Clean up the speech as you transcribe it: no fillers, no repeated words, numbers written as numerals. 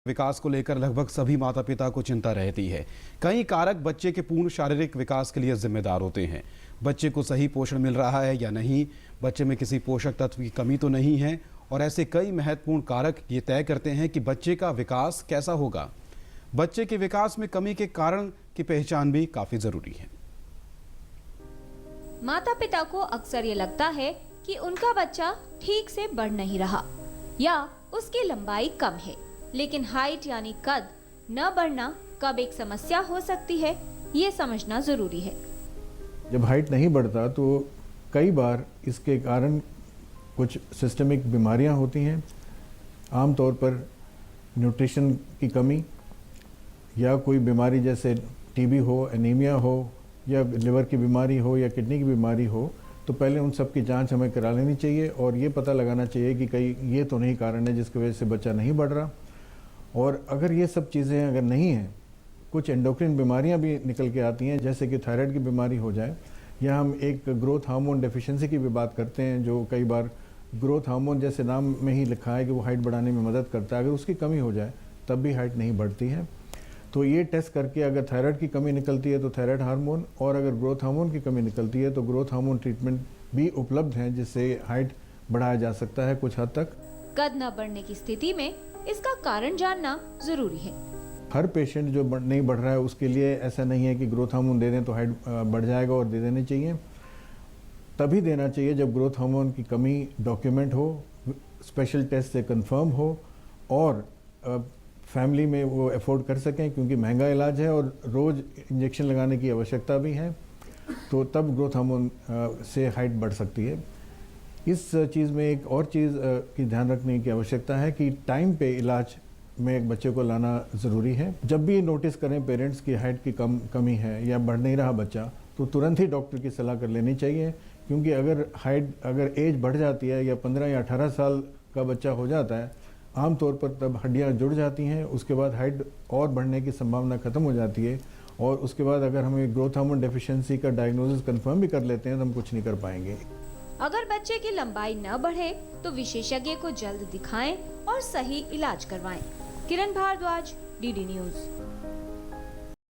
विकास को लेकर लगभग सभी माता पिता को चिंता रहती है। कई कारक बच्चे के पूर्ण शारीरिक विकास के लिए जिम्मेदार होते हैं। बच्चे को सही पोषण मिल रहा है या नहीं, बच्चे में किसी पोषक तत्व की कमी तो नहीं है, और ऐसे कई महत्वपूर्ण कारक ये तय करते हैं कि बच्चे का विकास कैसा होगा। बच्चे के विकास में कमी के कारण की पहचान भी काफी जरूरी है। माता पिता को अक्सर ये लगता है कि उनका बच्चा ठीक से बढ़ नहीं रहा या उसकी लंबाई कम है, लेकिन हाइट यानी कद न बढ़ना कब एक समस्या हो सकती है, ये समझना जरूरी है। जब हाइट नहीं बढ़ता तो कई बार इसके कारण कुछ सिस्टमिक बीमारियां होती हैं। आमतौर पर न्यूट्रिशन की कमी या कोई बीमारी जैसे टीबी हो, एनीमिया हो, या लिवर की बीमारी हो या किडनी की बीमारी हो, तो पहले उन सब की जांच हमें करा लेनी चाहिए और ये पता लगाना चाहिए कि कहीं ये तो नहीं कारण है जिसकी वजह से बच्चा नहीं बढ़ रहा। और अगर ये सब चीज़ें अगर नहीं हैं, कुछ एंडोक्रिन बीमारियां भी निकल के आती हैं, जैसे कि थायराइड की बीमारी हो जाए, या हम एक ग्रोथ हार्मोन डेफिशिएंसी की भी बात करते हैं, जो कई बार ग्रोथ हार्मोन जैसे नाम में ही लिखा है कि वो हाइट बढ़ाने में मदद करता है, अगर उसकी कमी हो जाए तब भी हाइट नहीं बढ़ती है। तो ये टेस्ट करके अगर थायराइड की कमी निकलती है तो थायराइड हार्मोन, और अगर ग्रोथ हार्मोन की कमी निकलती है तो ग्रोथ हार्मोन ट्रीटमेंट भी उपलब्ध हैं, जिससे हाइट बढ़ाया जा सकता है कुछ हद तक। कद न बढ़ने की स्थिति में इसका कारण जानना जरूरी है। हर पेशेंट जो नहीं बढ़ रहा है उसके लिए ऐसा नहीं है कि ग्रोथ हार्मोन दे दें तो हाइट बढ़ जाएगा और दे देने चाहिए। तभी देना चाहिए जब ग्रोथ हार्मोन की कमी डॉक्यूमेंट हो, स्पेशल टेस्ट से कंफर्म हो और फैमिली में वो अफोर्ड कर सकें, क्योंकि महंगा इलाज है और रोज़ इंजेक्शन लगाने की आवश्यकता भी है, तो तब ग्रोथ हार्मोन से हाइट बढ़ सकती है। इस चीज़ में एक और चीज़ की ध्यान रखने की आवश्यकता है कि टाइम पे इलाज में एक बच्चे को लाना ज़रूरी है। जब भी नोटिस करें पेरेंट्स की हाइट की कमी है या बढ़ नहीं रहा बच्चा, तो तुरंत ही डॉक्टर की सलाह कर लेनी चाहिए, क्योंकि अगर एज बढ़ जाती है या 15 या 18 साल का बच्चा हो जाता है, आमतौर पर तब हड्डियां जुड़ जाती हैं, उसके बाद हाइट और बढ़ने की संभावना खत्म हो जाती है, और उसके बाद अगर हमें ग्रोथ हार्मोन डेफिशिएंसी का डायग्नोसिस कंफर्म भी कर लेते हैं तो हम कुछ नहीं कर पाएंगे। अगर बच्चे की लंबाई न बढ़े तो विशेषज्ञ को जल्द दिखाएं और सही इलाज करवाएं। किरण भारद्वाज, डीडी न्यूज।